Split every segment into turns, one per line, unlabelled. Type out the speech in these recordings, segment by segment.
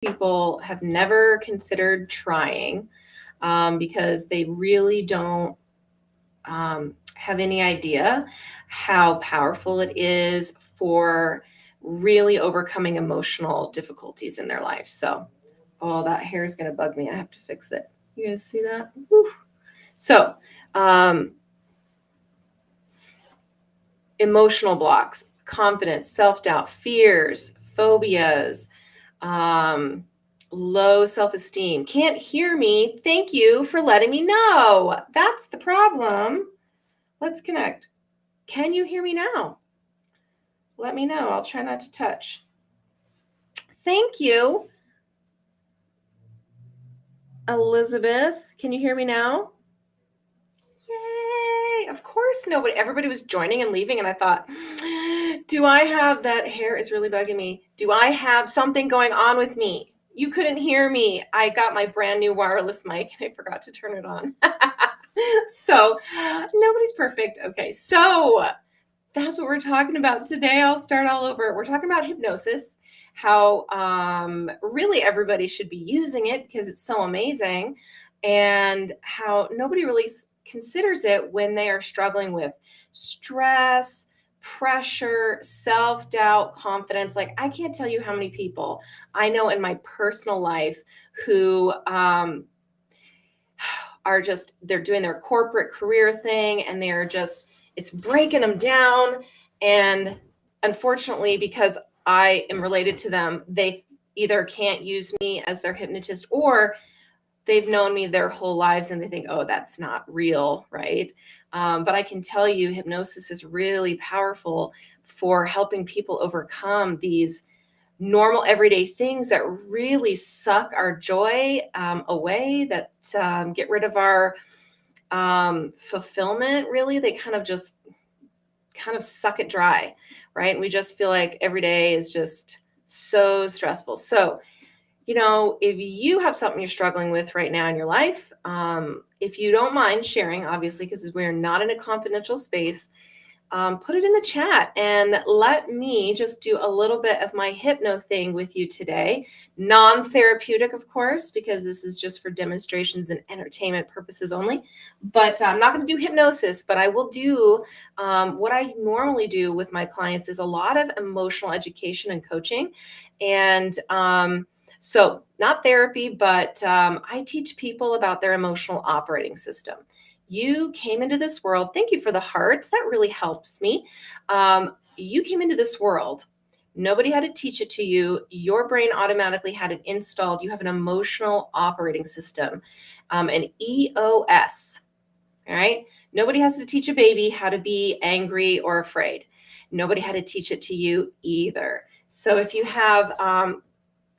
People have never considered trying because they really don't have any idea how powerful it is for really overcoming emotional difficulties in their life. So, oh, that hair is going to bug me. I have to fix it. You guys see that? Whew. So, um, emotional blocks, confidence, self doubt, fears, phobias, um, low self esteem. Can't hear me. Thank you for letting me know. That's the problem. Let's connect. Can you hear me now? Let me know. I'll try not to touch. Thank you. Elizabeth, can you hear me now? Yay! Of course, everybody was joining and leaving, and I thought, do I have that hair is really bugging me? Do I have something going on with me? You couldn't hear me. I got my brand new wireless mic and I forgot to turn it on. So nobody's perfect. Okay, so that's what we're talking about today. I'll start all over. We're talking about hypnosis, how really everybody should be using it because it's so amazing, and how nobody really considers it when they are struggling with stress, pressure, self-doubt, confidence. Like, I can't tell you how many people I know in my personal life who are just, they're doing their corporate career thing and they're just, it's breaking them down. And unfortunately, because I am related to them, they either can't use me as their hypnotist, or they've known me their whole lives and they think, oh, that's not real, right? But I can tell you, hypnosis is really powerful for helping people overcome these normal everyday things that really suck our joy away, that get rid of our fulfillment. Really, they kind of suck it dry, right? And we just feel like every day is just so stressful. So, if you have something you're struggling with right now in your life, if you don't mind sharing, obviously, because we're not in a confidential space, put it in the chat and let me just do a little bit of my hypno thing with you today. Non-therapeutic, of course, because this is just for demonstrations and entertainment purposes only. But I'm not going to do hypnosis, but I will do what I normally do with my clients is a lot of emotional education and coaching. And so not therapy, but I teach people about their emotional operating system. You came into this world. Thank you for the hearts. That really helps me. You came into this world. Nobody had to teach it to you. Your brain automatically had it installed. You have an emotional operating system, an EOS. All right. Nobody has to teach a baby how to be angry or afraid. Nobody had to teach it to you either. So if you have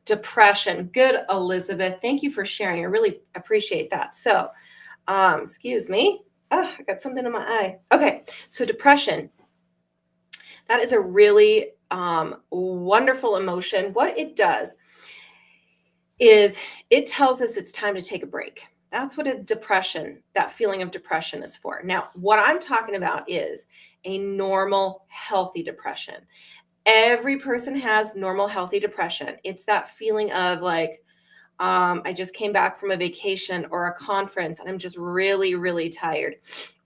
depression, good, Elizabeth. Thank you for sharing. I really appreciate that. So, excuse me. Oh, I got something in my eye. Okay, so depression. That is a really wonderful emotion. What it does is it tells us it's time to take a break. That's what that feeling of depression is for. Now, what I'm talking about is a normal, healthy depression. Every person has normal, healthy depression. It's that feeling of like, I just came back from a vacation or a conference and I'm just really, really tired.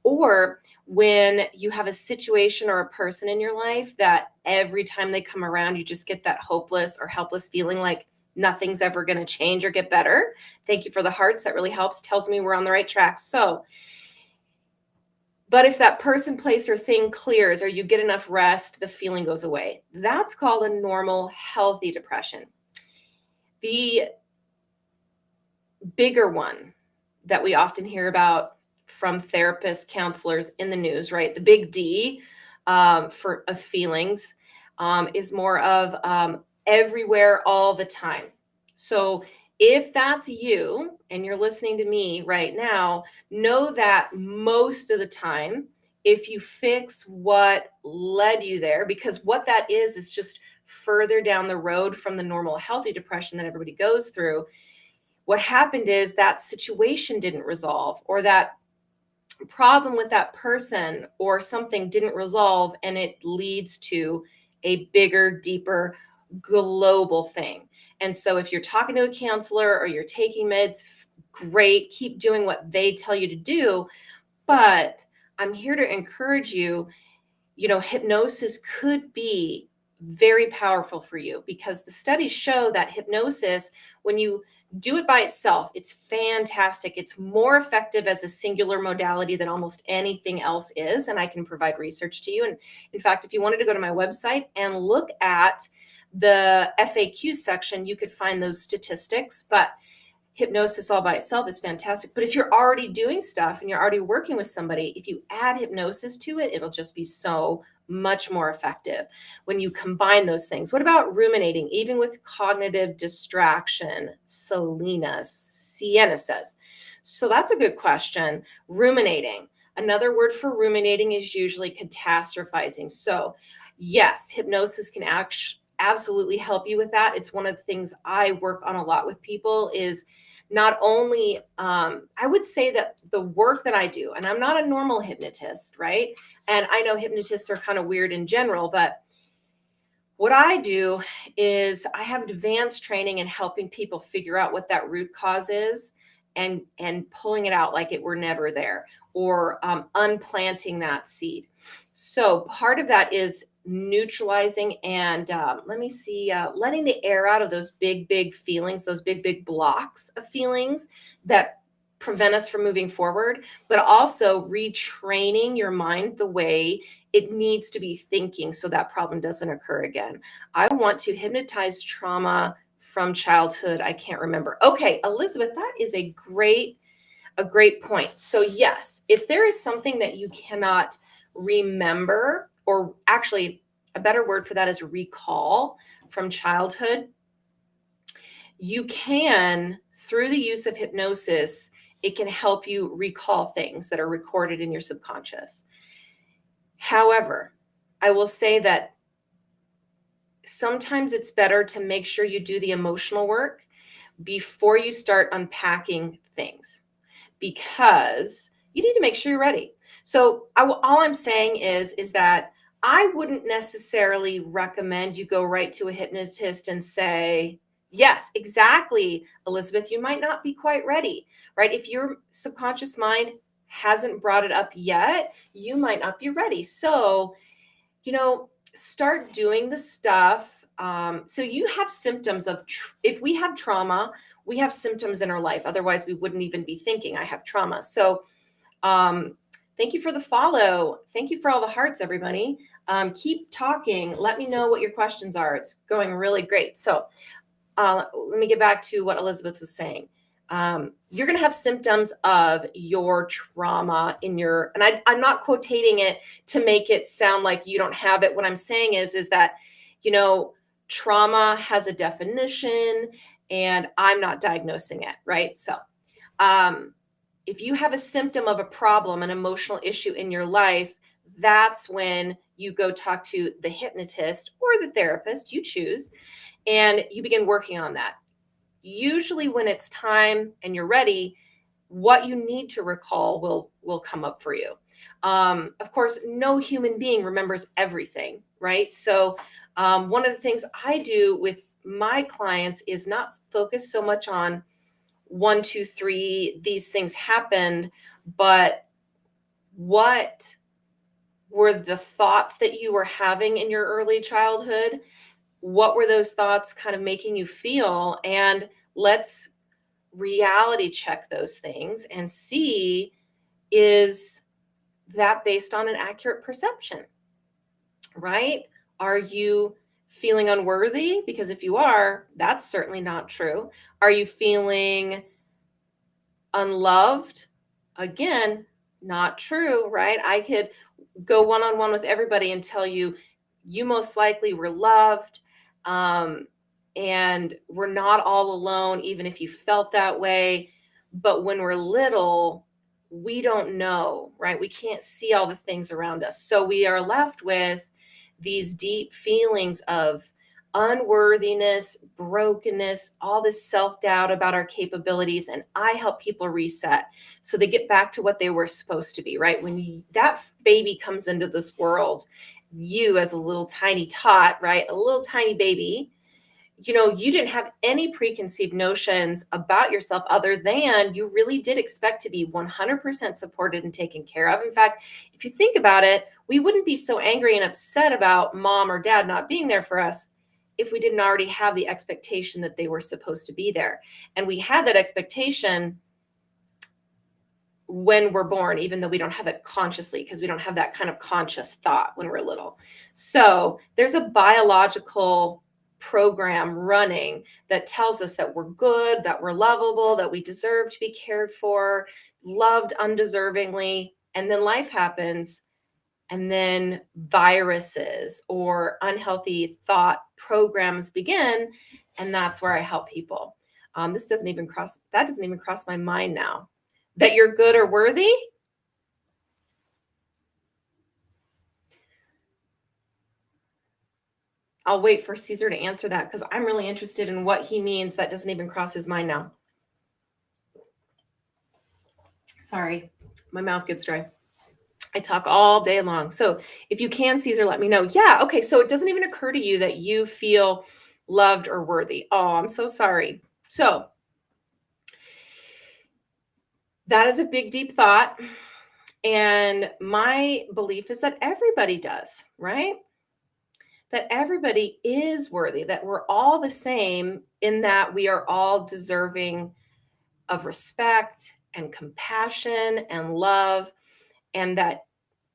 Or when you have a situation or a person in your life that every time they come around, you just get that hopeless or helpless feeling like nothing's ever going to change or get better. Thank you for the hearts. That really helps. Tells me we're on the right track. But if that person, place, or thing clears or you get enough rest, the feeling goes away. That's called a normal, healthy depression. The bigger one that we often hear about from therapists, counselors in the news, right? The big D of feelings is more of everywhere all the time. So if that's you and you're listening to me right now, know that most of the time, if you fix what led you there, because what that is just further down the road from the normal healthy depression that everybody goes through. What happened is that situation didn't resolve, or that problem with that person or something didn't resolve, and it leads to a bigger, deeper, global thing. And so if you're talking to a counselor or you're taking meds, great, keep doing what they tell you to do. But I'm here to encourage you, hypnosis could be very powerful for you because the studies show that hypnosis, when you do it by itself, it's fantastic. It's more effective as a singular modality than almost anything else is. And I can provide research to you. And in fact, if you wanted to go to my website and look at the FAQ section, you could find those statistics. But hypnosis all by itself is fantastic. But if you're already doing stuff and you're already working with somebody, if you add hypnosis to it, it'll just be so much more effective when you combine those things. What about ruminating, even with cognitive distraction? Sienna says. So that's a good question. Ruminating. Another word for ruminating is usually catastrophizing. So yes, hypnosis can absolutely help you with that. It's one of the things I work on a lot with people is not only, I would say that the work that I do, and I'm not a normal hypnotist, right? And I know hypnotists are kind of weird in general, but what I do is I have advanced training in helping people figure out what that root cause is and pulling it out like it were never there, or unplanting that seed. So part of that is neutralizing and letting the air out of those big feelings, those big blocks of feelings that prevent us from moving forward, but also retraining your mind the way it needs to be thinking so that problem doesn't occur again. I want to hypnotize trauma from childhood. I can't remember. Okay, Elizabeth, that is a great point. So yes, if there is something that you cannot remember, or actually a better word for that is recall from childhood, you can, through the use of hypnosis, it can help you recall things that are recorded in your subconscious. However, I will say that sometimes it's better to make sure you do the emotional work before you start unpacking things, because you need to make sure you're ready. So all I'm saying is that I wouldn't necessarily recommend you go right to a hypnotist and say, yes, exactly, Elizabeth, you might not be quite ready, right? If your subconscious mind hasn't brought it up yet, you might not be ready. So, start doing the stuff. So you have symptoms of, if we have trauma, we have symptoms in our life. Otherwise, we wouldn't even be thinking I have trauma. So thank you for the follow. Thank you for all the hearts, everybody. Keep talking. Let me know what your questions are. It's going really great. So let me get back to what Elizabeth was saying. You're going to have symptoms of your trauma in your, and I'm not quotating it to make it sound like you don't have it. What I'm saying is that, trauma has a definition and I'm not diagnosing it, right? So if you have a symptom of a problem, an emotional issue in your life, that's when you go talk to the hypnotist or the therapist, you choose, and you begin working on that. Usually when it's time and you're ready, what you need to recall will come up for you. Of course, no human being remembers everything, right? So one of the things I do with my clients is not focus so much on 1, 2, 3, these things happened, but what were the thoughts that you were having in your early childhood? What were those thoughts kind of making you feel? And let's reality check those things and see, is that based on an accurate perception, right? Are you feeling unworthy? Because if you are, that's certainly not true. Are you feeling unloved? Again, not true, right? I could go one-on-one with everybody and tell you, you most likely were loved. And we're not all alone, even if you felt that way. But when we're little, we don't know, right? We can't see all the things around us. So we are left with these deep feelings of unworthiness, brokenness, all this self-doubt about our capabilities. And I help people reset so they get back to what they were supposed to be, right? When that baby comes into this world, you as a little tiny tot, right? A little tiny baby, you didn't have any preconceived notions about yourself other than you really did expect to be 100% supported and taken care of. In fact, if you think about it, we wouldn't be so angry and upset about mom or dad not being there for us if we didn't already have the expectation that they were supposed to be there. And we had that expectation when we're born, even though we don't have it consciously, because we don't have that kind of conscious thought when we're little. So there's a biological program running that tells us that we're good, that we're lovable, that we deserve to be cared for, loved undeservingly. And then life happens, and then viruses or unhealthy thought programs begin. And that's where I help people. That doesn't even cross my mind now. That you're good or worthy? I'll wait for Caesar to answer that because I'm really interested in what he means. That doesn't even cross his mind now. Sorry, my mouth gets dry. I talk all day long. So if you can, Caesar, let me know. Yeah, okay. So it doesn't even occur to you that you feel loved or worthy. Oh, I'm so sorry. So that is a big, deep thought. And my belief is that everybody does, right? That everybody is worthy, that we're all the same in that we are all deserving of respect and compassion and love, and that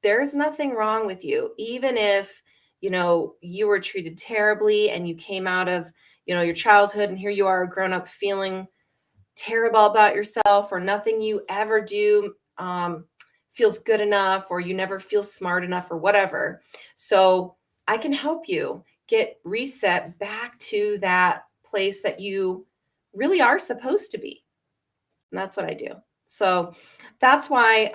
there's nothing wrong with you, even if you were treated terribly and you came out of your childhood and here you are grown up feeling terrible about yourself, or nothing you ever do feels good enough, or you never feel smart enough, or whatever. So I can help you get reset back to that place that you really are supposed to be. And that's what I do. So that's why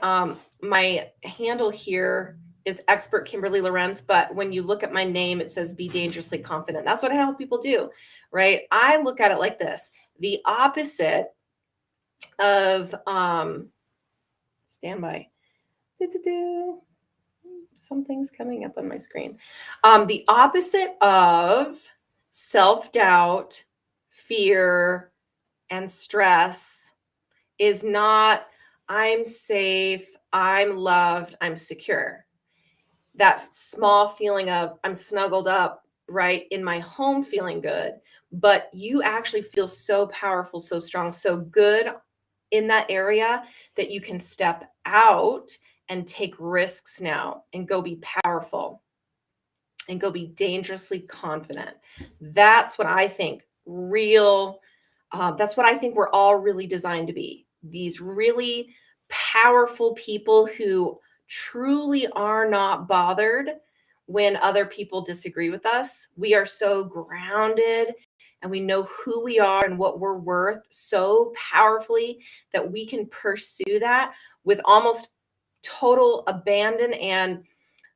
my handle here is Expert Kimberly Lorenz. But when you look at my name, it says Be Dangerously Confident. That's what I help people do, right? I look at it like this. The opposite of standby. Something's coming up on my screen. The opposite of self-doubt, fear, and stress is not I'm safe, I'm loved, I'm secure. That small feeling of I'm snuggled up, right, in my home feeling good, but you actually feel so powerful, so strong, so good in that area that you can step out and take risks now and go be powerful and go be dangerously confident. That's what I think that's what I think we're all really designed to be. These really powerful people who truly are not bothered when other people disagree with us. We are so grounded and we know who we are and what we're worth so powerfully that we can pursue that with almost total abandon and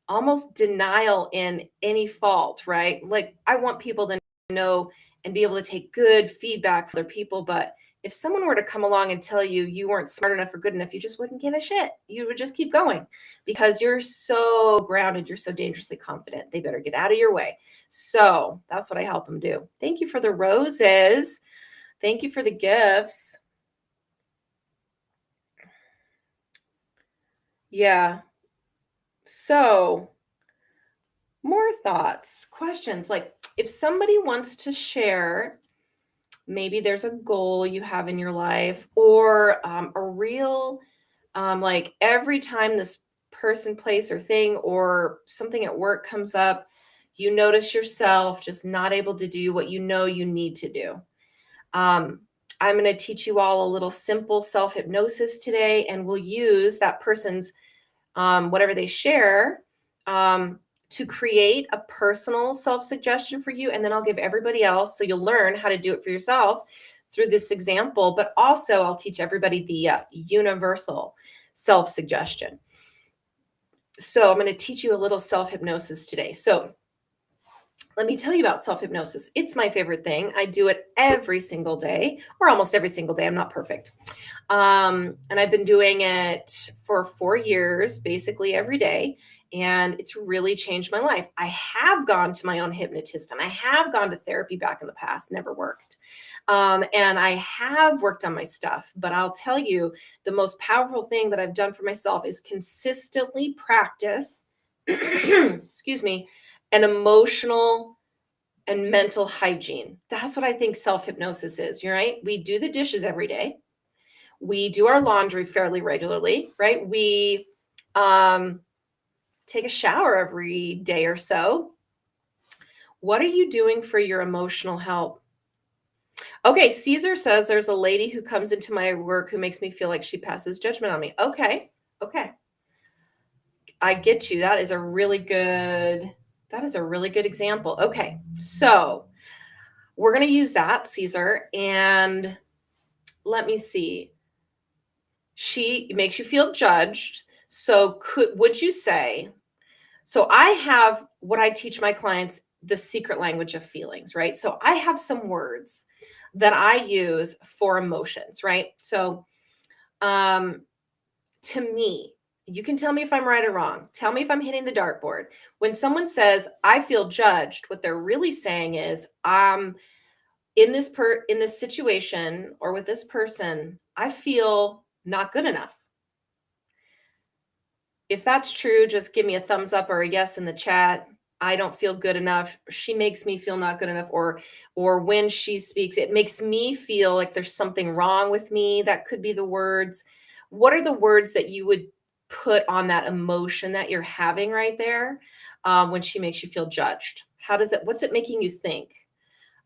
almost denial in any fault, right? Like I want people to know and be able to take good feedback from other people. But if someone were to come along and tell you you weren't smart enough or good enough, you just wouldn't give a shit. You would just keep going because you're so grounded. You're so dangerously confident. They better get out of your way. So that's what I help them do. Thank you for the roses. Thank you for the gifts. Yeah. So more thoughts, questions. Like if somebody wants to share, maybe there's a goal you have in your life, or a real, like every time this person, place, or thing, or something at work comes up, you notice yourself just not able to do what you know you need to do. I'm going to teach you all a little simple self hypnosis today, and we'll use that person's whatever they share to create a personal self-suggestion for you. And then I'll give everybody else. So you'll learn how to do it for yourself through this example, but also I'll teach everybody the universal self-suggestion. So I'm going to teach you a little self-hypnosis today. So Let me tell you about self hypnosis. It's my favorite thing. I do it every single day, or almost every single day. I'm not perfect. And I've been doing it for 4 years, basically every day. And it's really changed my life. I have gone to my own hypnotist and I have gone to therapy back in the past, never worked. And I have worked on my stuff. But I'll tell you, the most powerful thing that I've done for myself is consistently practice, excuse me, an emotional and mental hygiene. That's what I think self hypnosis is. You're right. We do the dishes every day. We do our laundry fairly regularly, right? We take a shower every day or so. What are you doing for your emotional health? Okay, Caesar says there's a lady who comes into my work who makes me feel like she passes judgment on me. Okay, okay. I get you. That is a really good example. Okay, so we're going to use that, Caesar, and let me see. She makes you feel judged. So would you say, so I have what I teach my clients, the secret language of feelings, right? So I have some words that I use for emotions, right? So to me, you can tell me if I'm right or wrong. Tell me if I'm hitting the dartboard. When someone says, I feel judged, what they're really saying is, in this situation or with this person, I feel not good enough. If that's true, just give me a thumbs up or a yes in the chat. I don't feel good enough. She makes me feel not good enough. Or when she speaks, it makes me feel like there's something wrong with me. That could be the words. What are the words that you would put on that emotion that you're having right there when she makes you feel judged? What's it making you think?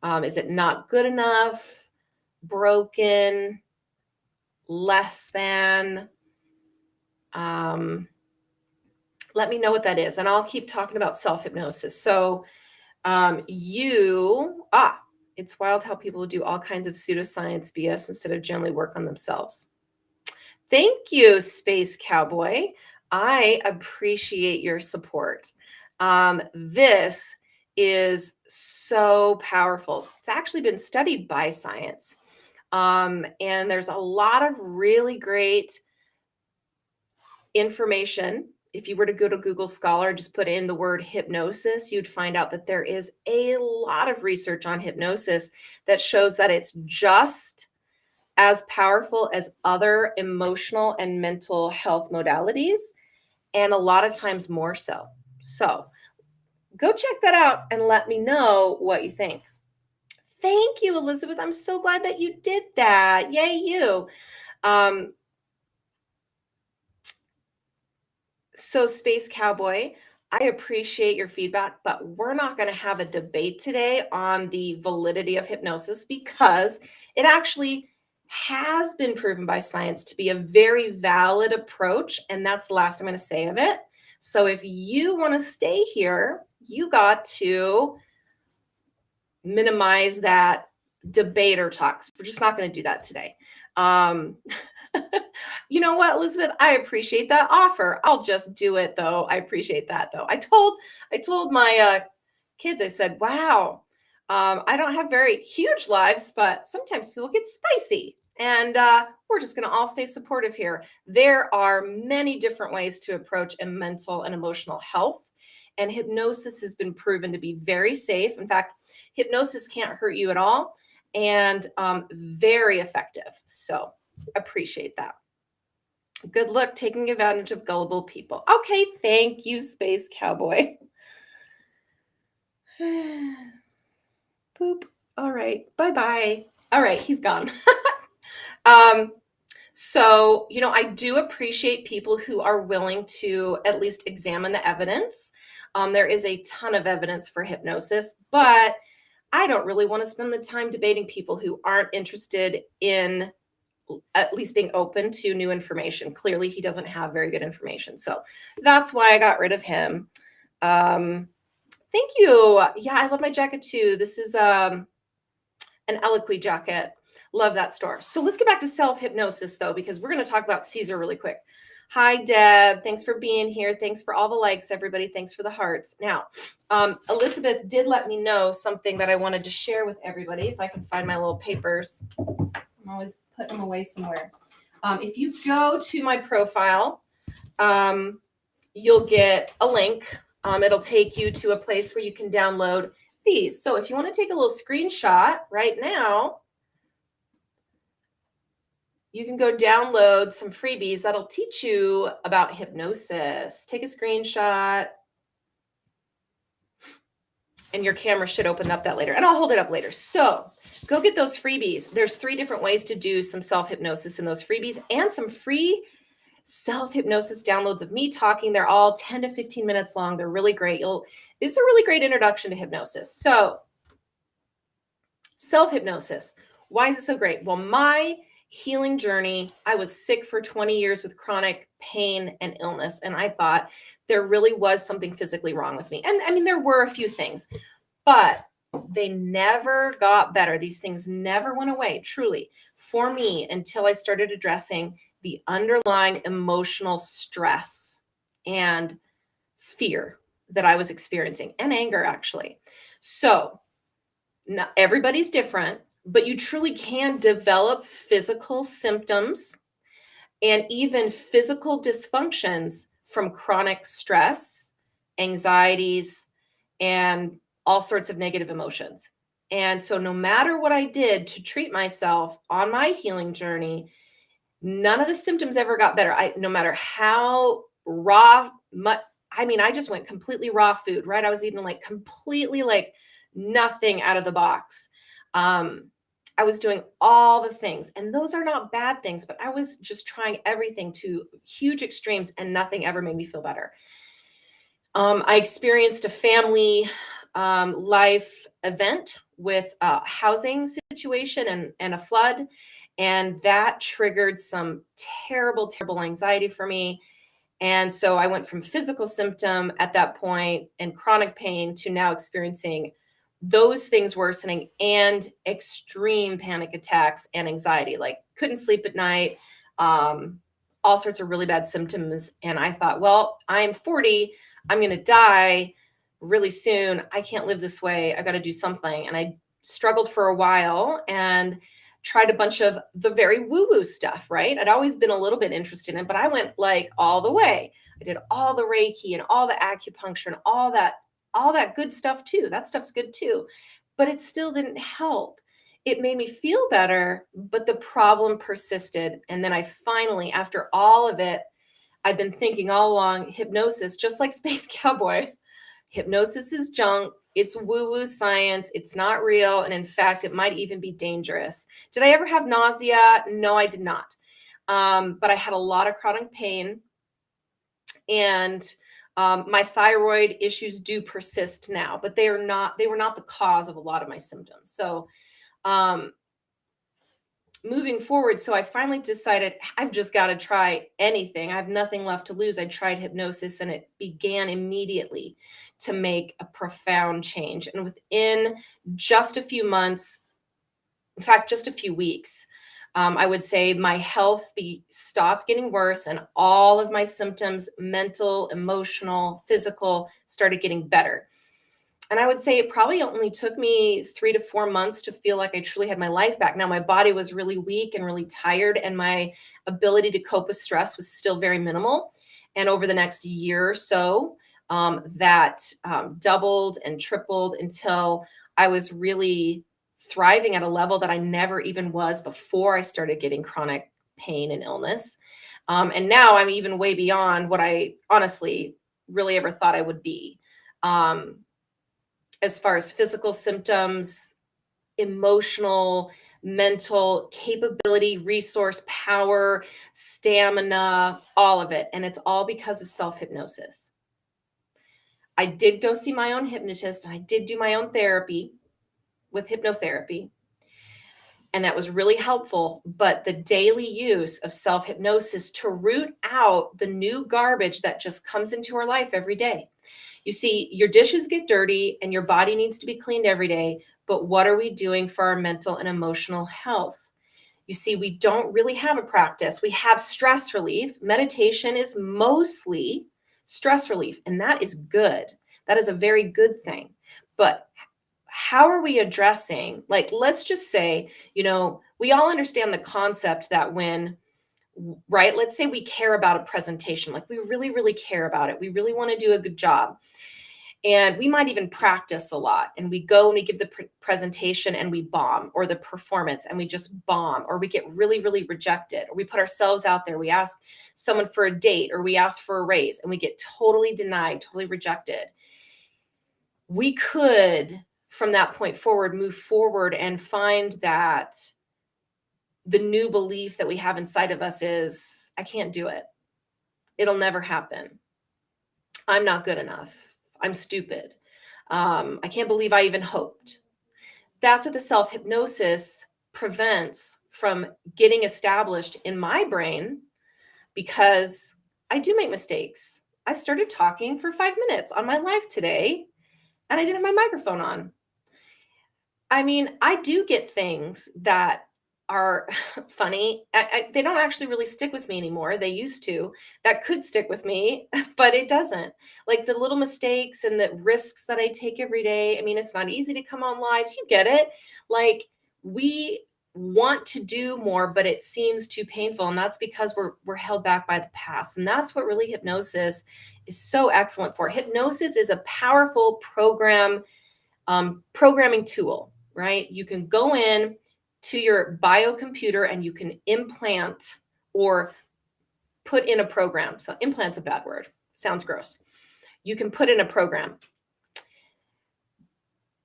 Is it not good enough, broken, less than? Let me know what that is, and I'll keep talking about self-hypnosis. So it's wild how people do all kinds of pseudoscience BS instead of generally work on themselves. Thank you, Space Cowboy. I appreciate your support. This is so powerful. It's actually been studied by science. And there's a lot of really great information. If you were to go to Google Scholar, just put in the word hypnosis, you'd find out that there is a lot of research on hypnosis that shows that it's just as powerful as other emotional and mental health modalities, and a lot of times more so. So go check that out and let me know what you think. Thank you, Elizabeth. I'm so glad that you did that. Yay, you. So, Space Cowboy, I appreciate your feedback, but we're not going to have a debate today on the validity of hypnosis because it actually has been proven by science to be a very valid approach. And that's the last I'm going to say of it. So, if you want to stay here, you got to minimize that debate or talks. We're just not going to do that today. You know what, Elizabeth? I appreciate that offer. I'll just do it though. I appreciate that though. I told my kids, I said, wow, I don't have very huge lives, but sometimes people get spicy. And we're just going to all stay supportive here. There are many different ways to approach a mental and emotional health. And hypnosis has been proven to be very safe. In fact, hypnosis can't hurt you at all and very effective. So appreciate that. Good luck taking advantage of gullible people. Okay, thank you, Space Cowboy. Boop. All right, bye-bye. All right, he's gone. So, I do appreciate people who are willing to at least examine the evidence. There is a ton of evidence for hypnosis, but I don't really want to spend the time debating people who aren't interested in at least being open to new information. Clearly, he doesn't have very good information. So that's why I got rid of him. Thank you. Yeah, I love my jacket too. This is an Eloquy jacket. Love that store. So let's get back to self-hypnosis though, because we're going to talk about Caesar really quick. Hi, Deb. Thanks for being here. Thanks for all the likes, everybody. Thanks for the hearts. Now, Elizabeth did let me know something that I wanted to share with everybody. If I can find my little papers, I'm always putting them away somewhere. If you go to my profile, you'll get a link. It'll take you to a place where you can download these. So if you want to take a little screenshot right now, you can go download some freebies that'll teach you about hypnosis. Take a screenshot, and your camera should open up that later. And I'll hold it up later. So go get those freebies. There's 3 different ways to do some self-hypnosis in those freebies, and some free self-hypnosis downloads of me talking. They're all 10 to 15 minutes long. They're really great. It's a really great introduction to hypnosis. So self-hypnosis, why is it so great? Well, my healing journey, I was sick for 20 years with chronic pain and illness, and I thought there really was something physically wrong with me. And I mean, there were a few things, but they never got better. These things never went away, truly, for me, until I started addressing the underlying emotional stress and fear that I was experiencing, and anger, actually. So not everybody's different, but you truly can develop physical symptoms and even physical dysfunctions from chronic stress, anxieties, and all sorts of negative emotions. And so no matter what I did to treat myself on my healing journey, none of the symptoms ever got better. No matter how raw, I just went completely raw food, right? I was eating like completely like nothing out of the box. I was doing all the things, and those are not bad things, but I was just trying everything to huge extremes, and nothing ever made me feel better. I experienced a family life event with a housing situation and a flood. And that triggered some terrible, terrible anxiety for me. And so I went from physical symptom at that point and chronic pain to now experiencing those things worsening and extreme panic attacks and anxiety, like couldn't sleep at night, all sorts of really bad symptoms. And I thought, well, I'm 40, I'm going to die really soon. I can't live this way. I got to do something. And I struggled for a while and tried a bunch of the very woo-woo stuff, right? I'd always been a little bit interested in it, but I went like all the way. I did all the Reiki and all the acupuncture and all that good stuff too. That stuff's good too, but it still didn't help. It made me feel better, but the problem persisted. And then I finally, after all of it, I've been thinking all along, hypnosis, just like Space Cowboy, hypnosis is junk. It's woo-woo science. It's not real. And in fact, it might even be dangerous. Did I ever have nausea? No, I did not. But I had a lot of chronic pain, and my thyroid issues do persist now, but they were not the cause of a lot of my symptoms. So moving forward, so I finally decided I've just got to try anything. I have nothing left to lose. I tried hypnosis, and it began immediately to make a profound change. And within just a few months, in fact, just a few weeks, I would say my health stopped getting worse, and all of my symptoms, mental, emotional, physical, started getting better. And I would say it probably only took me 3 to 4 months to feel like I truly had my life back. Now, my body was really weak and really tired, and my ability to cope with stress was still very minimal. And over the next year or so, that doubled and tripled until I was really thriving at a level that I never even was before I started getting chronic pain and illness. And now I'm even way beyond what I honestly really ever thought I would be. As far as physical symptoms, emotional, mental capability, resource, power, stamina, all of it. And it's all because of self-hypnosis. I did go see my own hypnotist, and I did do my own therapy with hypnotherapy. And that was really helpful. But the daily use of self-hypnosis to root out the new garbage that just comes into our life every day. You see, your dishes get dirty and your body needs to be cleaned every day. But what are we doing for our mental and emotional health? You see, we don't really have a practice. We have stress relief. Meditation is mostly stress relief, and that is good. That is a very good thing. But how are we addressing, like, let's just say, we all understand the concept that when, right, let's say we care about a presentation, like we really, really care about it. We really want to do a good job. And we might even practice a lot, and we go and we give the presentation and we bomb, or the performance and we just bomb, or we get really, really rejected, or we put ourselves out there. We ask someone for a date, or we ask for a raise and we get totally denied, totally rejected. We could, from that point forward, move forward and find that the new belief that we have inside of us is, I can't do it. It'll never happen. I'm not good enough. I'm stupid. I can't believe I even hoped. That's what the self hypnosis prevents from getting established in my brain, because I do make mistakes. I started talking for 5 minutes on my live today and I didn't have my microphone on. I mean, I do get things that are funny. They don't actually really stick with me anymore. They used to. That could stick with me, but it doesn't. Like the little mistakes and the risks that I take every day. I mean, it's not easy to come on live. You get it. Like, we want to do more, but it seems too painful. And that's because we're held back by the past. And that's what really hypnosis is so excellent for. Hypnosis is a powerful programming tool, right? You can go in to your biocomputer and you can implant or put in a program. So implant's a bad word. Sounds gross. You can put in a program.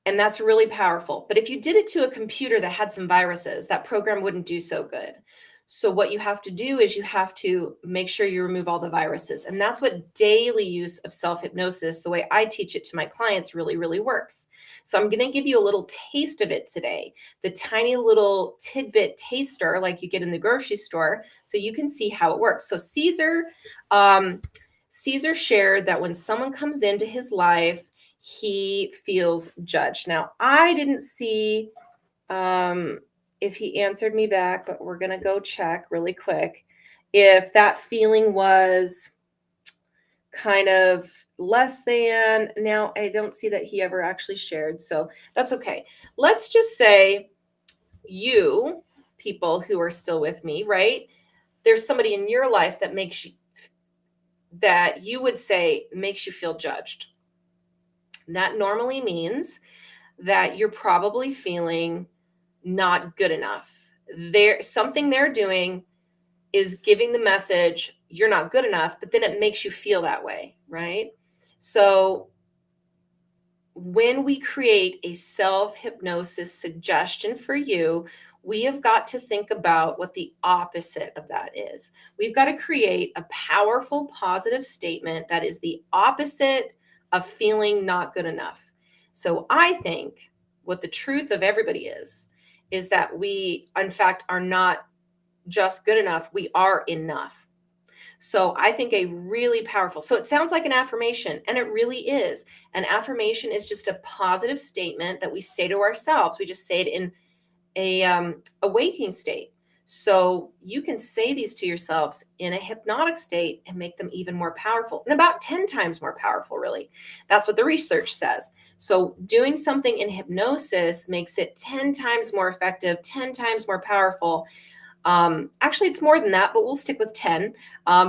And that's really powerful. But if you did it to a computer that had some viruses, that program wouldn't do so good. So what you have to do is you have to make sure you remove all the viruses. And that's what daily use of self-hypnosis, the way I teach it to my clients, really, really works. So I'm going to give you a little taste of it today, the tiny little tidbit taster like you get in the grocery store, so you can see how it works. So Caesar shared that when someone comes into his life, he feels judged. Now, I didn't see if he answered me back, but we're going to go check really quick if that feeling was kind of less than. Now, I don't see that he ever actually shared, so that's okay. Let's just say, you people who are still with me, right? There's somebody in your life that you would say makes you feel judged. That normally means that you're probably feeling not good enough. Something they're doing is giving the message you're not good enough, but then it makes you feel that way, right? So when we create a self-hypnosis suggestion for you, we have got to think about what the opposite of that is. We've got to create a powerful, positive statement that is the opposite of feeling not good enough. So I think what the truth of everybody is that we, in fact, are not just good enough, we are enough. So I think a really powerful, so it sounds like an affirmation, and it really is. An affirmation is just a positive statement that we say to ourselves. We just say it in a waking state. So you can say these to yourselves in a hypnotic state and make them even more powerful, and about 10 times more powerful, really. That's what the research says. So doing something in hypnosis makes it 10 times more effective, 10 times more powerful. Actually, it's more than that, but we'll stick with 10.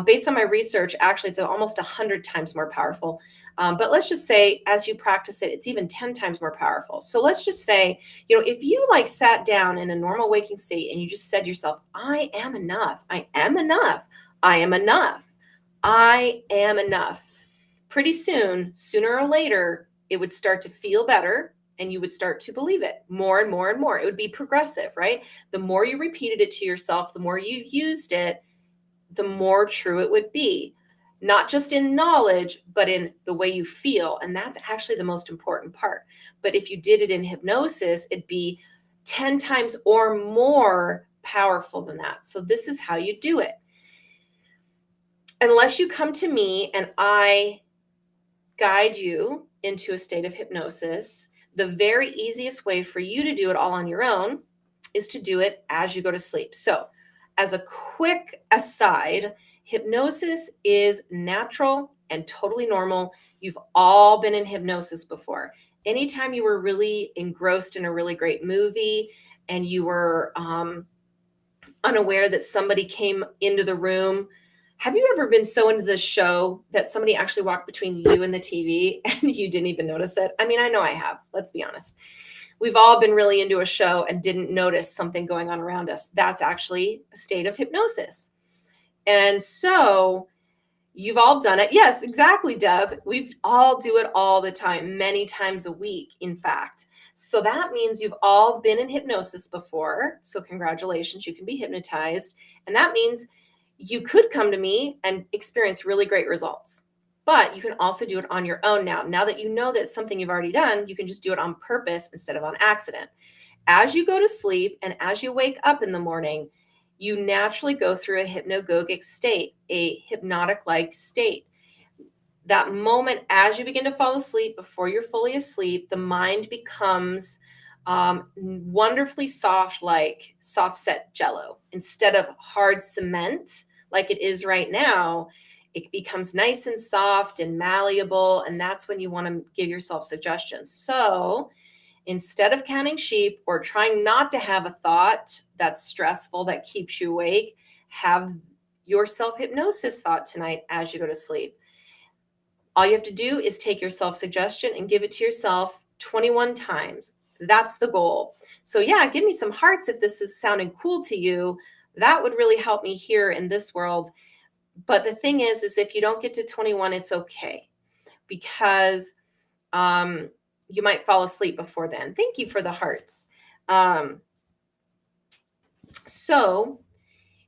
Based on my research, actually, it's almost 100 times more powerful. But let's just say as you practice it, it's even 10 times more powerful. So let's just say, if you like sat down in a normal waking state and you just said to yourself, I am enough. I am enough. I am enough. I am enough. Pretty soon, sooner or later, it would start to feel better. And you would start to believe it more and more and more. It would be progressive, right? The more you repeated it to yourself, the more you used it, the more true it would be. Not just in knowledge, but in the way you feel. And that's actually the most important part. But if you did it in hypnosis, it'd be 10 times or more powerful than that. So this is how you do it. Unless you come to me and I guide you into a state of hypnosis, the very easiest way for you to do it all on your own is to do it as you go to sleep. So, as a quick aside, hypnosis is natural and totally normal. You've all been in hypnosis before. Anytime you were really engrossed in a really great movie and you were unaware that somebody came into the room, have you ever been so into the show that somebody actually walked between you and the TV and you didn't even notice it? I mean, I know I have. Let's be honest. We've all been really into a show and didn't notice something going on around us. That's actually a state of hypnosis. And so you've all done it. Yes, exactly, Deb. We all do it all the time, many times a week, in fact. So that means you've all been in hypnosis before. So congratulations, you can be hypnotized. And that means you could come to me and experience really great results. But you can also do it on your own now. Now that you know that's something you've already done, you can just do it on purpose instead of on accident. As you go to sleep and as you wake up in the morning, you naturally go through a hypnagogic state, a hypnotic-like state. That moment as you begin to fall asleep, before you're fully asleep, the mind becomes wonderfully soft, like soft set jello. Instead of hard cement like it is right now, it becomes nice and soft and malleable. And that's when you want to give yourself suggestions. So instead of counting sheep or trying not to have a thought that's stressful, that keeps you awake, have your self hypnosis thought tonight as you go to sleep. All you have to do is take your self suggestion and give it to yourself 21 times. That's the goal. So, yeah, give me some hearts if this is sounding cool to you. That would really help me here in this world. But the thing is if you don't get to 21, it's okay, because you might fall asleep before then. Thank you for the hearts. So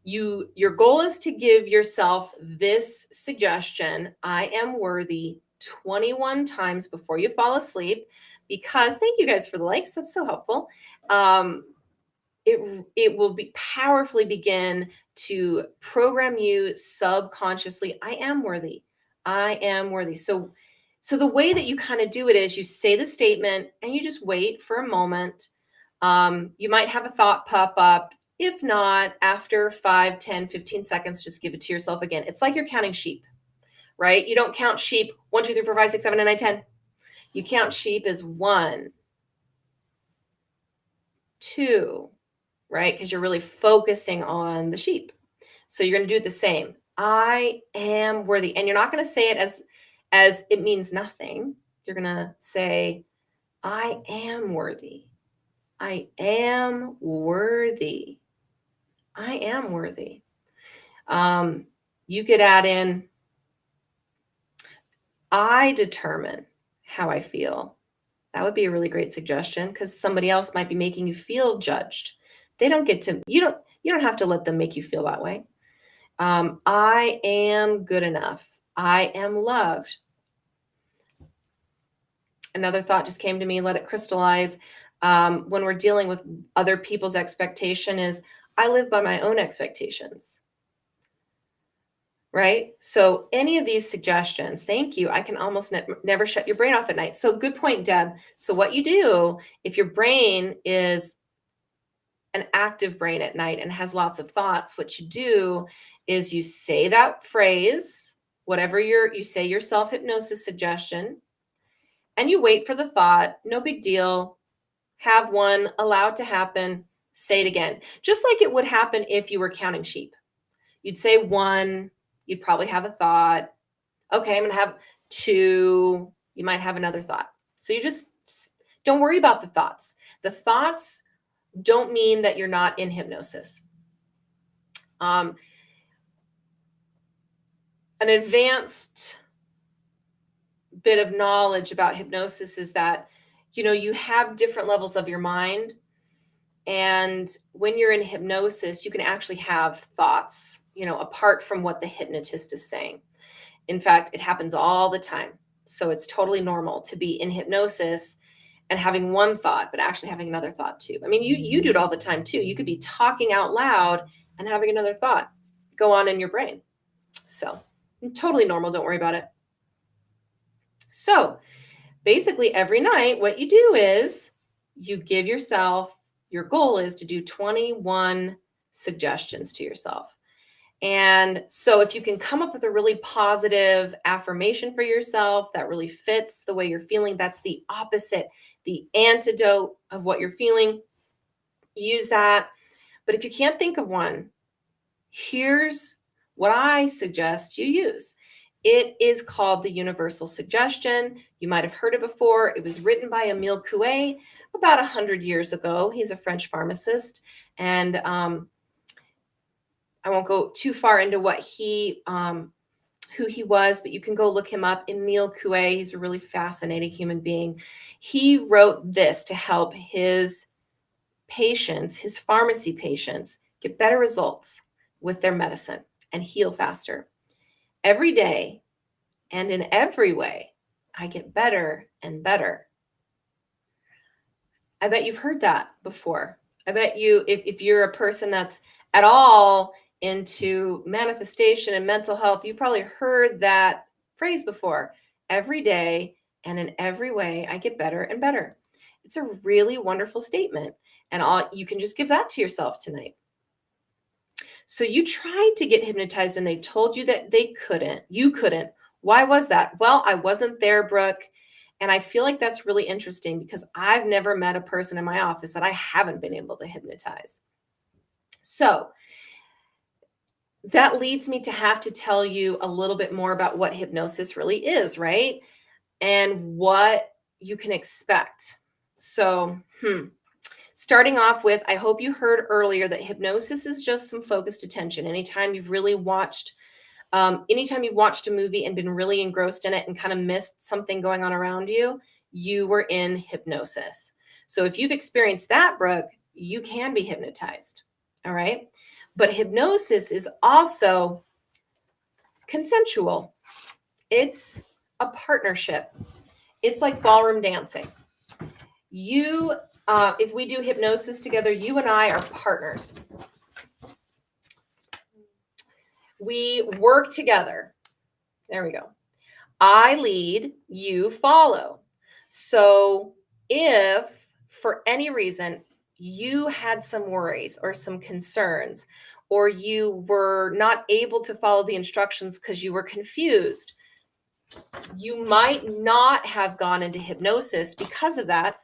your goal is to give yourself this suggestion: I am worthy, 21 times before you fall asleep, because thank you guys for the likes. That's so helpful. It will be powerfully begin to program you subconsciously. I am worthy. I am worthy. So the way that you kind of do it is you say the statement and you just wait for a moment. You might have a thought pop up. If not, after 5, 10, 15 seconds, just give it to yourself again. It's like you're counting sheep, right? You don't count sheep 1, 2, 3, 4, 5, 6, 7, 8, 9, 10. You count sheep as 1, 2, right? Because you're really focusing on the sheep. So you're going to do it the same. I am worthy. And you're not going to say it as it means nothing. You're going to say, I am worthy. I am worthy. I am worthy. You could add in, I determine how I feel. That would be a really great suggestion, because somebody else might be making you feel judged. They don't get to, you don't have to let them make you feel that way. I am good enough. I am loved. Another thought just came to me, let it crystallize. When we're dealing with other people's expectation is, I live by my own expectations. Right? So any of these suggestions, thank you. I can almost never shut your brain off at night. So good point, Deb. So what you do, if your brain is an active brain at night and has lots of thoughts, what you do is you say that phrase, whatever you say your self-hypnosis suggestion, and you wait for the thought. No big deal. Have one, allow it to happen, say it again. Just like it would happen if you were counting sheep. You'd say 1, you'd probably have a thought. Okay, I'm going to have 2. You might have another thought. So you just don't worry about the thoughts. The thoughts don't mean that you're not in hypnosis. An advanced bit of knowledge about hypnosis is that, you have different levels of your mind. And when you're in hypnosis, you can actually have thoughts, apart from what the hypnotist is saying. In fact, it happens all the time. So it's totally normal to be in hypnosis and having one thought, but actually having another thought too. I mean, you do it all the time too. You could be talking out loud and having another thought go on in your brain. So totally normal. Don't worry about it. So basically every night, what you do is you give yourself your goal is to do 21 suggestions to yourself. And so if you can come up with a really positive affirmation for yourself that really fits the way you're feeling, that's the opposite, the antidote of what you're feeling. Use that. But if you can't think of one, here's what I suggest you use. It is called the universal suggestion. You might have heard it before. It was written by Emile Coué about 100 years ago. He's a French pharmacist. And I won't go too far into what who he was, but you can go look him up. Emile Coué, he's a really fascinating human being. He wrote this to help his patients, his pharmacy patients, get better results with their medicine and heal faster. Every day and in every way, I get better and better. I bet you've heard that before. I bet you, if you're a person that's at all into manifestation and mental health, you probably heard that phrase before. Every day and in every way, I get better and better. It's a really wonderful statement. And you can just give that to yourself tonight. So you tried to get hypnotized and they told you that they couldn't. You couldn't. Why was that? Well, I wasn't there, Brooke. And I feel like that's really interesting because I've never met a person in my office that I haven't been able to hypnotize. So that leads me to have to tell you a little bit more about what hypnosis really is, right? And what you can expect. So, starting off with, I hope you heard earlier that hypnosis is just some focused attention. Anytime you've watched a movie and been really engrossed in it and kind of missed something going on around you, you were in hypnosis. So if you've experienced that, Brooke, you can be hypnotized. All right. But hypnosis is also consensual. It's a partnership. It's like ballroom dancing. If we do hypnosis together, you and I are partners. We work together. There we go. I lead, you follow. So if for any reason you had some worries or some concerns, or you were not able to follow the instructions because you were confused, you might not have gone into hypnosis because of that.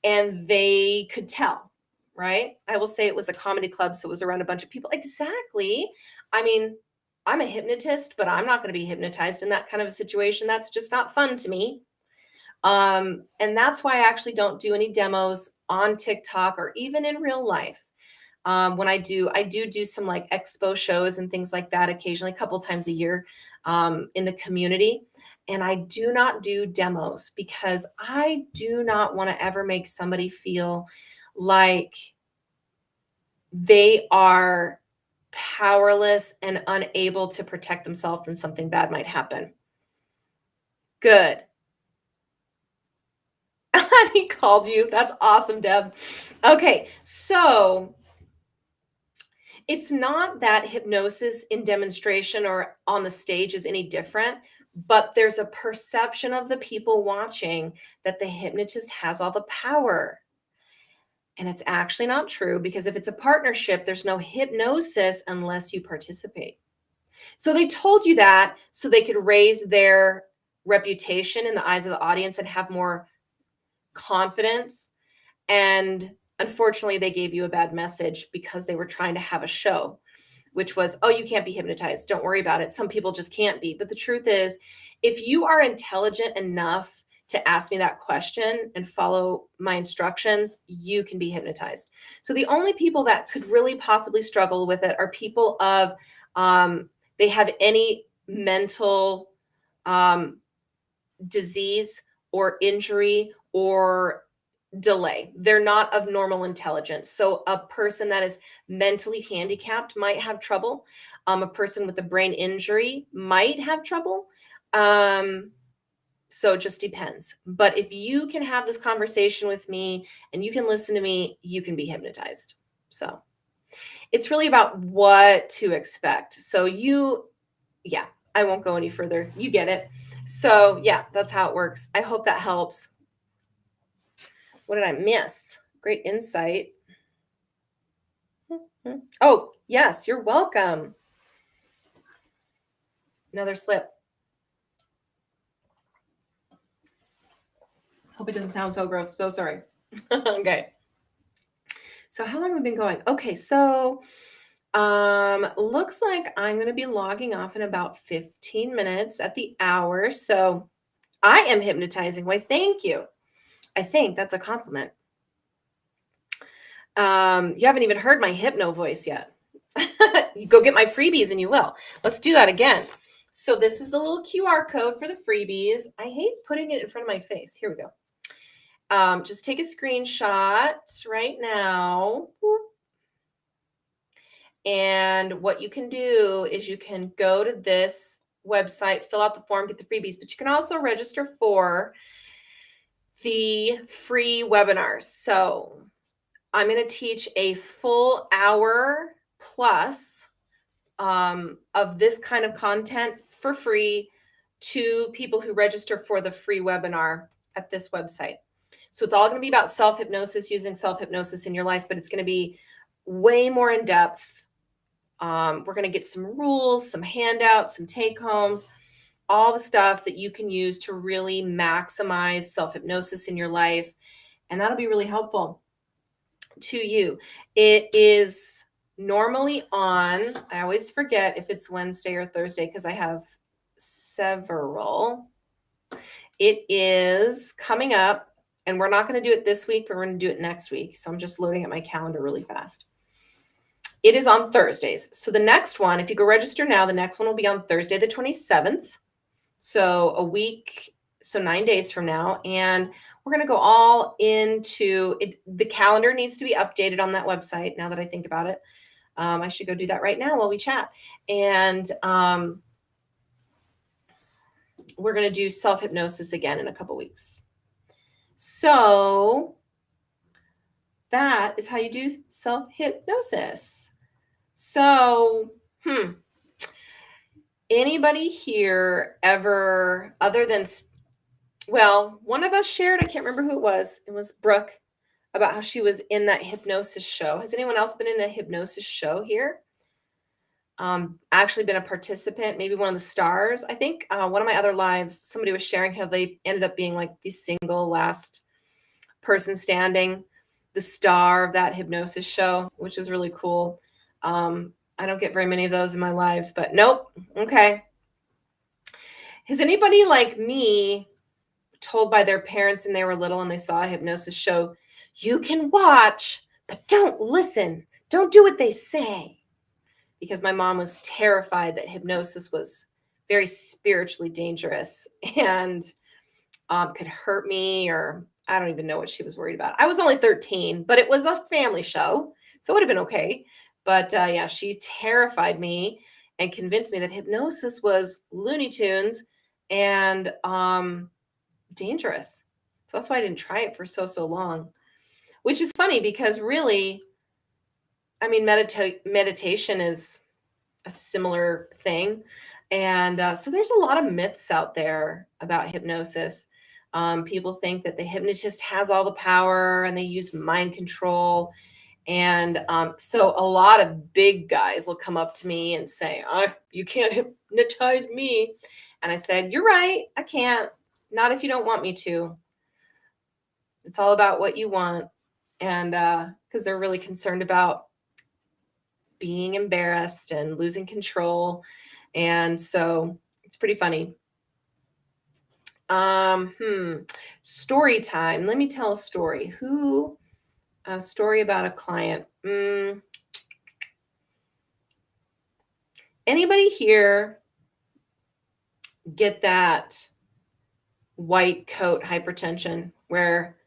And they could tell, right? I will say it was a comedy club, so it was around a bunch of people. Exactly. I mean, I'm a hypnotist, but I'm not going to be hypnotized in that kind of a situation. That's just not fun to me. And that's why I actually don't do any demos on TikTok or even in real life. When I do some like expo shows and things like that occasionally, a couple times a year in the community. And I do not do demos because I do not want to ever make somebody feel like they are powerless and unable to protect themselves and something bad might happen. Good. He called you. That's awesome, Deb. Okay, so it's not that hypnosis in demonstration or on the stage is any different, but there's a perception of the people watching that the hypnotist has all the power. And it's actually not true because if it's a partnership, there's no hypnosis unless you participate. So they told you that so they could raise their reputation in the eyes of the audience and have more confidence. And unfortunately, they gave you a bad message because they were trying to have a show, which was, oh, you can't be hypnotized. Don't worry about it. Some people just can't be. But the truth is, if you are intelligent enough to ask me that question and follow my instructions, you can be hypnotized. So the only people that could really possibly struggle with it are people of, they have any mental disease or injury or delay. They're not of normal intelligence. So a person that is mentally handicapped might have trouble. A person with a brain injury might have trouble. So it just depends. But if you can have this conversation with me and you can listen to me, you can be hypnotized. So it's really about what to expect. So I won't go any further. You get it. So yeah, that's how it works. I hope that helps. What did I miss? Great insight. Oh, yes, you're welcome. Another slip. Hope it doesn't sound so gross. So sorry. Okay. So how long have we been going? Okay, so looks like I'm going to be logging off in about 15 minutes at the hour. So I am hypnotizing. Why, thank you. I think that's a compliment. You haven't even heard my hypno voice yet. You go get my freebies and you will. Let's do that again. So this is the little QR code for the freebies. I hate putting it in front of my face. Here we go. Just take a screenshot right now. And what you can do is you can go to this website, fill out the form, get the freebies, but you can also register for the free webinars. So I'm going to teach a full hour plus of this kind of content for free to people who register for the free webinar at this website. So it's all going to be about self-hypnosis, using self-hypnosis in your life, but it's going to be way more in depth. We're going to get some rules, some handouts, some take-homes, all the stuff that you can use to really maximize self-hypnosis in your life. And that'll be really helpful to you. It is normally on, I always forget if it's Wednesday or Thursday because I have several. It is coming up, and we're not going to do it this week, but we're going to do it next week. So I'm just loading up my calendar really fast. It is on Thursdays. So the next one, if you go register now, the next one will be on Thursday, the 27th. So a week, so 9 days from now. And we're going to go all into it. The calendar needs to be updated on that website now that I think about it. I should go do that right now while we chat. And we're going to do self-hypnosis again in a couple weeks. So that is how you do self-hypnosis. So, anybody here ever, other than, well, one of us shared, I can't remember who it was Brooke, about how she was in that hypnosis show. Has anyone else been in a hypnosis show here? Actually been a participant, maybe one of the stars. I think one of my other lives, somebody was sharing how they ended up being like the single last person standing, the star of that hypnosis show, which is really cool. I don't get very many of those in my lives, but nope. Okay. Has anybody like me told by their parents when they were little and they saw a hypnosis show, you can watch, but don't listen. Don't do what they say. Because my mom was terrified that hypnosis was very spiritually dangerous and could hurt me, or I don't even know what she was worried about. I was only 13, but it was a family show, so it would have been okay. But yeah, she terrified me and convinced me that hypnosis was Looney Tunes and dangerous. So that's why I didn't try it for so long, which is funny because really, I mean, meditation is a similar thing. And so there's a lot of myths out there about hypnosis. People think that the hypnotist has all the power and they use mind control. And so a lot of big guys will come up to me and say, you can't hypnotize me. And I said, you're right, I can't. Not if you don't want me to. It's all about what you want. And because they're really concerned about being embarrassed and losing control. And so it's pretty funny. Story time. Let me tell a story. A story about a client. Anybody here get that white coat hypertension where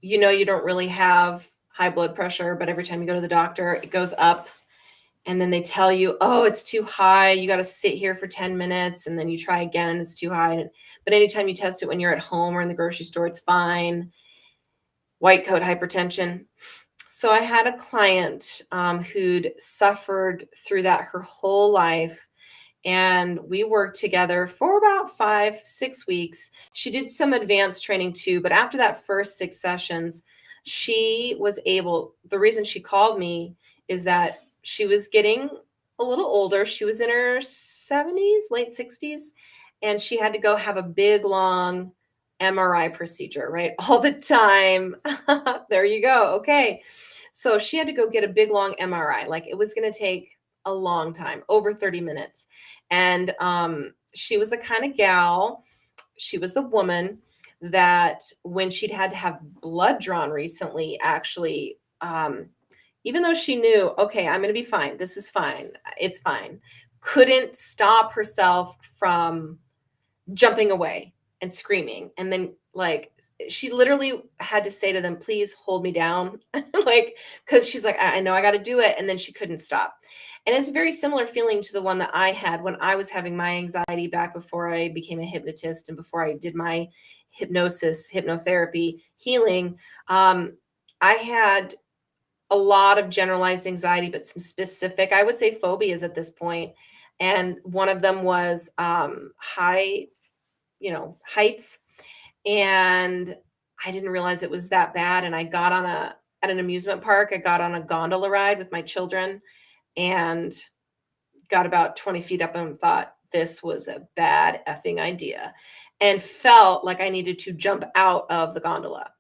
you know you don't really have high blood pressure, but every time you go to the doctor, it goes up? And then they tell you, oh, it's too high. You got to sit here for 10 minutes. And then you try again and it's too high. But anytime you test it when you're at home or in the grocery store, it's fine. White coat hypertension. So I had a client who'd suffered through that her whole life. And we worked together for about 5-6 weeks. She did some advanced training too. But after that first 6 sessions, She was able, the reason she called me is that she was getting a little older. She was in her 70s, late 60s, and she had to go have a big, long MRI procedure, right? All the time. There you go. Okay. So she had to go get a big, long MRI. Like it was going to take a long time, over 30 minutes. And she was the kind of gal, she was the woman that when she'd had to have blood drawn recently, actually, even though she knew, okay, I'm going to be fine. This is fine. It's fine. Couldn't stop herself from jumping away and screaming. And then, like, she literally had to say to them, please hold me down. Like, because she's like, I know I got to do it. And then she couldn't stop. And it's a very similar feeling to the one that I had when I was having my anxiety back before I became a hypnotist and before I did my hypnosis, hypnotherapy, healing. I had a lot of generalized anxiety, but some specific, I would say, phobias at this point. And one of them was heights. And I didn't realize it was that bad. And I got on at an amusement park, I got on a gondola ride with my children and got about 20 feet up and thought this was a bad effing idea and felt like I needed to jump out of the gondola.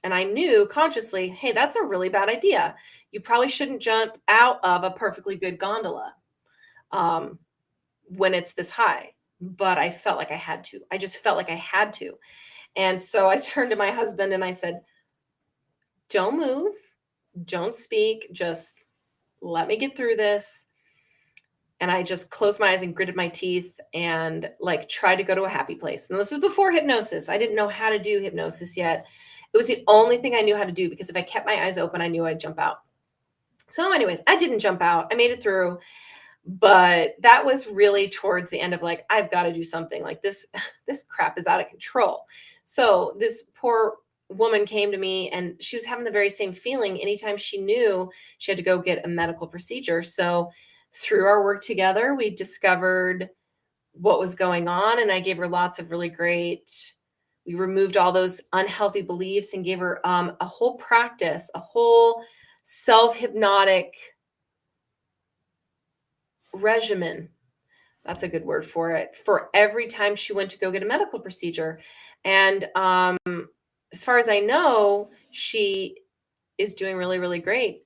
And I knew consciously, hey, that's a really bad idea. You probably shouldn't jump out of a perfectly good gondola um, when it's this high. But I felt like I had to. I just felt like I had to. And so I turned to my husband and I said, don't move, don't speak, just let me get through this. And I just closed my eyes and gritted my teeth and like tried to go to a happy place. And this was before hypnosis. I didn't know how to do hypnosis yet. It was the only thing I knew how to do because if I kept my eyes open, I knew I'd jump out. So, anyways, I didn't jump out. I made it through, but that was really towards the end of like, I've got to do something like this. This crap is out of control. So this poor woman came to me and she was having the very same feeling anytime she knew she had to go get a medical procedure. So through our work together, we discovered what was going on. And I gave her lots of really great, we removed all those unhealthy beliefs and gave her a whole practice, a whole self-hypnotic regimen. That's a good word for it. For every time she went to go get a medical procedure. And as far as I know, she is doing really, really great.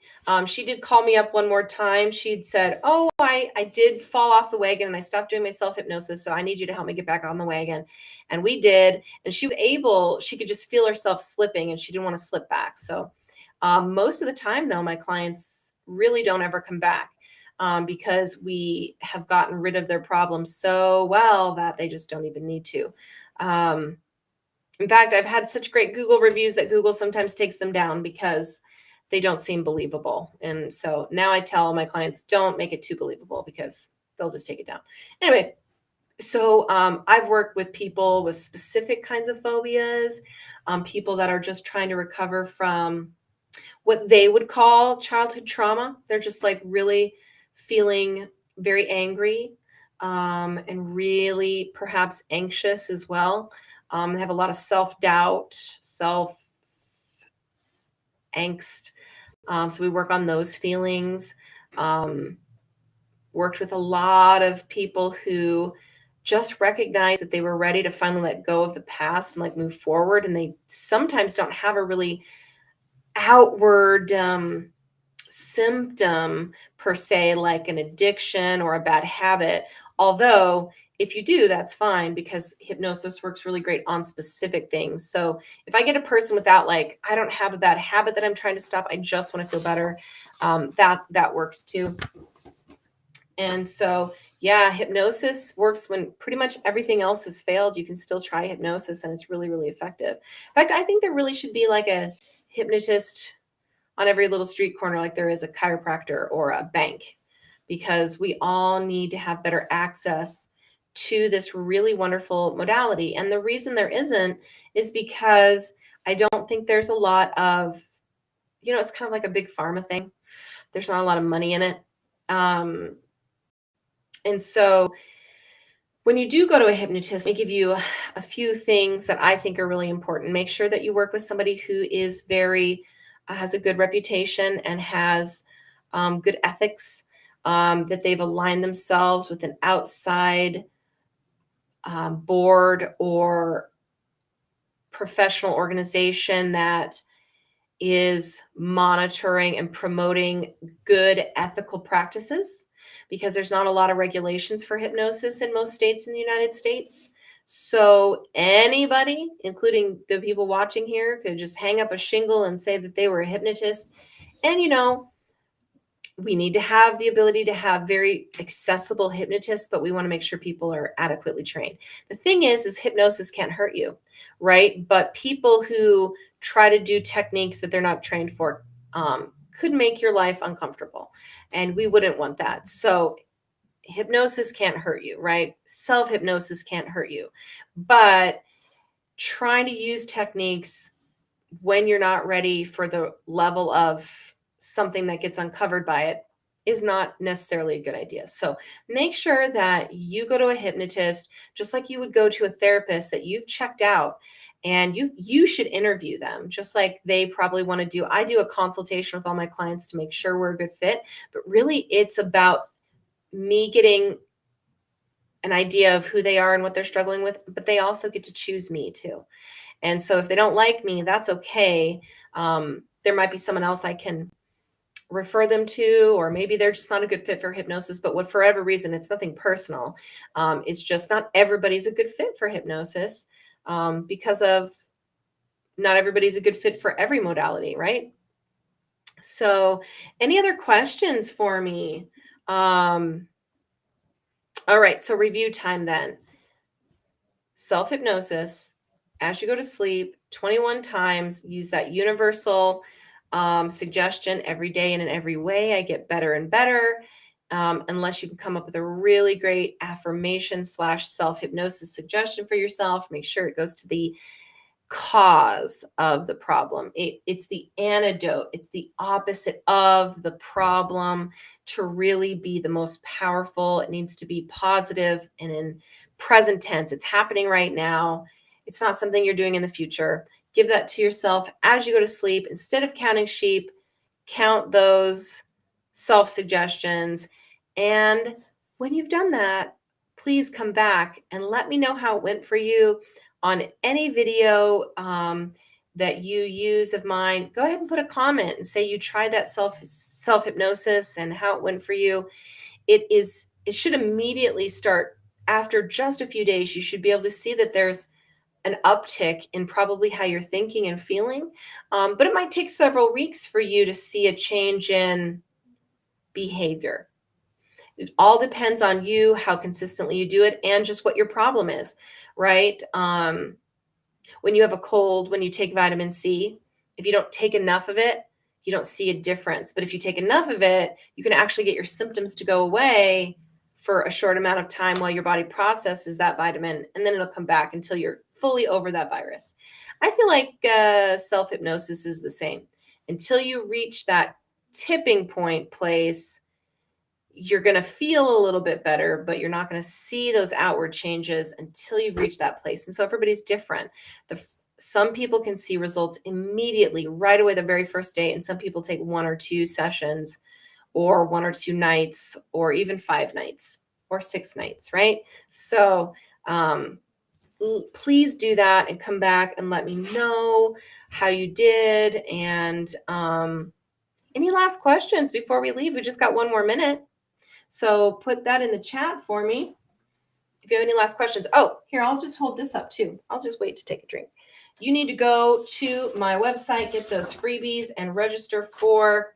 She did call me up one more time. She'd said, oh, I did fall off the wagon and I stopped doing my self-hypnosis. So I need you to help me get back on the wagon. And we did. And she was able, she could just feel herself slipping and she didn't want to slip back. So most of the time, though, my clients really don't ever come back because we have gotten rid of their problems so well that they just don't even need to. In fact, I've had such great Google reviews that Google sometimes takes them down because they don't seem believable. And so now I tell my clients, don't make it too believable because they'll just take it down. Anyway, so I've worked with people with specific kinds of phobias, people that are just trying to recover from what they would call childhood trauma. They're just like really feeling very angry and really perhaps anxious as well. They have a lot of self-doubt, self-angst. So we work on those feelings. Worked with a lot of people who just recognized that they were ready to finally let go of the past and like move forward. And they sometimes don't have a really outward symptom per se, like an addiction or a bad habit. Although, if you do, that's fine because hypnosis works really great on specific things. So, if I get a person without, like, I don't have a bad habit that I'm trying to stop, I just want to feel better, that works too. And so, yeah, hypnosis works when pretty much everything else has failed. You can still try hypnosis and it's really, really effective. In fact, I think there really should be like a hypnotist on every little street corner, like there is a chiropractor or a bank, because we all need to have better access to this really wonderful modality. And the reason there isn't is because I don't think there's a lot of, it's kind of like a big pharma thing. There's not a lot of money in it. And so When you do go to a hypnotist, let me give you a few things that I think are really important. Make sure that you work with somebody who is has a good reputation and has good ethics, that they've aligned themselves with an outside board or professional organization that is monitoring and promoting good ethical practices, because there's not a lot of regulations for hypnosis in most states in the United States. So anybody, including the people watching here, could just hang up a shingle and say that they were a hypnotist. And we need to have the ability to have very accessible hypnotists, but we want to make sure people are adequately trained. The thing is hypnosis can't hurt you, right? But people who try to do techniques that they're not trained for could make your life uncomfortable, and we wouldn't want that. So hypnosis can't hurt you, right? Self-hypnosis can't hurt you, but trying to use techniques when you're not ready for the level of something that gets uncovered by it is not necessarily a good idea. So make sure that you go to a hypnotist just like you would go to a therapist that you've checked out, and you should interview them just like they probably want to do. I do a consultation with all my clients to make sure we're a good fit, but really it's about me getting an idea of who they are and what they're struggling with, but they also get to choose me too. And so if they don't like me, that's okay. There might be someone else I can refer them to, or maybe they're just not a good fit for hypnosis, but for whatever reason, it's nothing personal. It's just not everybody's a good fit for hypnosis, because of not everybody's a good fit for every modality, right? So any other questions for me? All right, so review time then. Self-hypnosis as you go to sleep 21 times. Use that universal suggestion every day and in every way. I get better and better. Unless you can come up with a really great affirmation / self-hypnosis suggestion for yourself, make sure it goes to the cause of the problem. It's the antidote. It's the opposite of the problem to really be the most powerful. It needs to be positive and in present tense. It's happening right now. It's not something you're doing in the future. Give that to yourself as you go to sleep. Instead of counting sheep, count those self suggestions. And when you've done that, please come back and let me know how it went for you. On any video that you use of mine, go ahead and put a comment and say you tried that self hypnosis and how it went for you. It should immediately start after just a few days. You should be able to see that there's an uptick in probably how you're thinking and feeling. But it might take several weeks for you to see a change in behavior. It all depends on you, how consistently you do it, and just what your problem is, right? When you have a cold, when you take vitamin C, if you don't take enough of it, you don't see a difference. But if you take enough of it, you can actually get your symptoms to go away for a short amount of time while your body processes that vitamin, and then it'll come back until you're fully over that virus. I feel like self-hypnosis is the same. Until you reach that tipping point place, you're going to feel a little bit better, but you're not going to see those outward changes until you've reached that place. And so everybody's different. Some people can see results immediately, right away, the very first day. And some people take 1 or 2 sessions or 1 or 2 nights or even 5 nights or 6 nights, right? So please do that and come back and let me know how you did. And any last questions before we leave? We just got 1 more minute. So put that in the chat for me if you have any last questions. Oh, here, I'll just hold this up too. I'll just wait to take a drink. You need to go to my website, get those freebies, and register for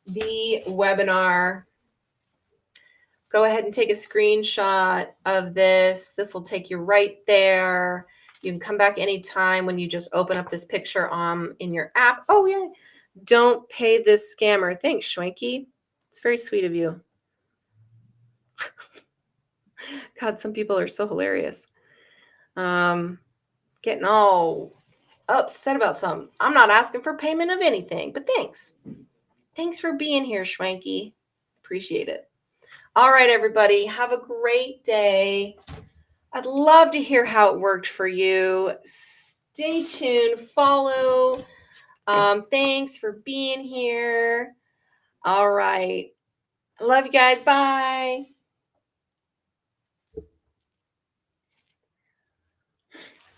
the webinar. Go ahead and take a screenshot of this. This will take you right there. You can come back anytime when you just open up this picture in your app. Oh, yeah. Don't pay this scammer. Thanks, Schwenky. It's very sweet of you. God, some people are so hilarious. Getting all upset about something. I'm not asking for payment of anything, but thanks. Thanks for being here, Schwenky. Appreciate it. All right, everybody, have a great day. I'd love to hear how it worked for you. Stay tuned, follow. Thanks for being here. All right. I love you guys. Bye.